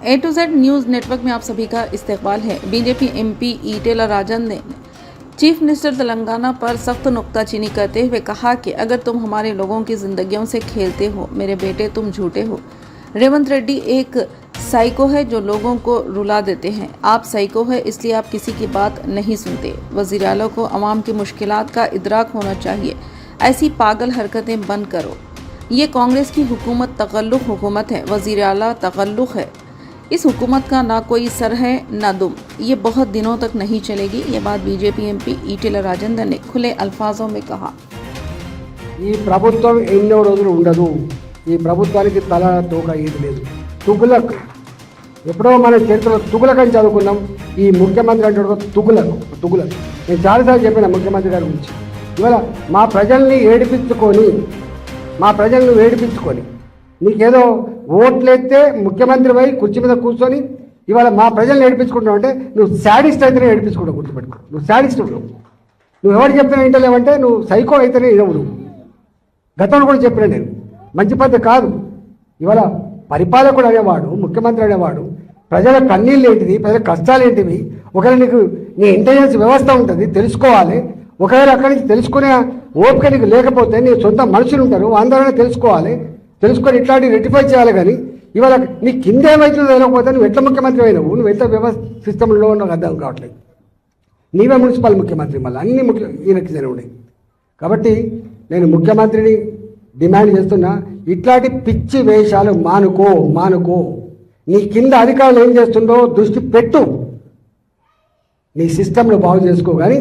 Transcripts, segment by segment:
A to Z news network में आप सभी का इस्तकबाल है। बीजेपी एमपी ईटेला राजन ने चीफ मिनिस्टर तेलंगाना पर सख्त नुक्ताचीनी करते हुए कहा कि अगर तुम हमारे लोगों की जिंदगियों से खेलते हो मेरे बेटे तुम झूठे हो। रेवंत रेड्डी एक साइको है जो लोगों को रुला देते हैं। आप साइको है इसलिए आप किसी की बात नहीं सुनते। वज़ीर आला को अवाम की मुश्किलात का इदराक होना चाहिए। ऐसी पागल हरकतें बंद करो। ये कांग्रेस की हुकूमत तगल्लुक हुकूमत है। वज़ीर आला तगल्लुक है। इस हुकूमत का ना कोई सर है ना दुम। ये बहुत दिनों तक नहीं चलेगी। ये बात बीजेपी एमपी ईटेला राजेंद्र ने खुले अल्फाजों में कहा। ఈ ప్రభుత్వం ఎన్నో రోజులు ఉండదు। ఈ ప్రభుత్వానికి తల తోక ఏది లేదు। తుగులక్ ఎప్పుడో మన చరిత్రలో తుగులక్ అని చదువుకున్నాం। ఈ ముఖ్యమంత్రి అంటే తుగులక్ నేను చాలాసార్లు చెప్పిన ముఖ్యమంత్రి గారి గురించి। ఇవాళ మా ప్రజల్ని ఏడిపించుకొని నీకేదో ఓట్లెత్తే ముఖ్యమంత్రి పోయి కుర్చీ మీద కూర్చొని ఇవాళ మా ప్రజల్ని ఏడిపించుకుంటున్నావు అంటే నువ్వు శాడిస్ట్ అయితేనే ఏడిపించుకుంటావు। గుర్తుపెట్టుకో, నువ్వు శాడిస్ట్ నువ్వు ఎవరు చెప్తున్నా ఇంటలేవంటే నువ్వు సైకో అయితేనే ఇవ్వడు। గతంలో కూడా చెప్పినా నేను మంచి పద్ధతి కాదు। ఇవాళ పరిపాలకుడు అనేవాడు ముఖ్యమంత్రి అనేవాడు ప్రజల కన్నీళ్ళు ఏంటిది, ప్రజల కష్టాలు ఏంటివి, ఒకవేళ నీకు నీ ఇంటెలిజెన్స్ వ్యవస్థ ఉంటుంది తెలుసుకోవాలి। ఒకవేళ అక్కడి నుంచి తెలుసుకునే ఓపిక నీకు లేకపోతే నీ సొంత మనుషులు ఉంటారు అందరూ తెలుసుకొని ఇట్లాంటి రెక్టిఫై చేయాలి। కానీ ఇవాళ నీ కింద ఏమవుతుందో తెలియకపోతే నువ్వు ఎట్లా ముఖ్యమంత్రి అయినావు, నువ్వు ఎట్లా వ్యవస్థ సిస్టంలో నాకు అర్థం కావట్లేదు। నీవే మున్సిపల్ ముఖ్యమంత్రి మళ్ళీ అన్ని ఈయనకి ఉన్నాయి। కాబట్టి నేను ముఖ్యమంత్రిని డిమాండ్ చేస్తున్నా ఇట్లాంటి పిచ్చి వేషాలు మానుకో। నీ కింద అధికారులు ఏం చేస్తుందో దృష్టి పెట్టు, నీ సిస్టంను బాగు చేసుకో। కానీ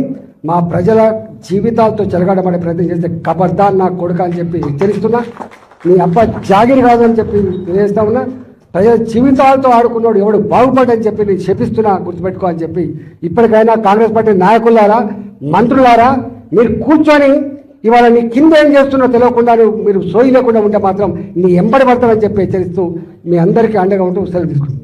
మా ప్రజల జీవితాలతో చెలగాటపడే ప్రయత్నం చేస్తే ఖబర్దార్ నా కొడుక అని చెప్పి హెచ్చరిస్తున్నా। నీ అబ్బ జాగిరి కాదని చెప్పి తెలియజేస్తా ఉన్నా। ప్రజల జీవితాలతో ఆడుకున్నాడు ఎవడు బాగుపడని చెప్పి నేను శపిస్తున్నా, గుర్తుపెట్టుకో అని చెప్పి ఇప్పటికైనా కాంగ్రెస్ పార్టీ నాయకులారా మంత్రులారా మీరు కూర్చొని ఇవాళ నీ కింద ఏం చేస్తున్నా తెలియకుండా మీరు సోయి లేకుండా ఉంటే మాత్రం నీ ఎంబడి పడతామని చెప్పి హెచ్చరిస్తూ మీ అందరికీ అండగా ఉంటూ సెలవు తీసుకుంటున్నాను।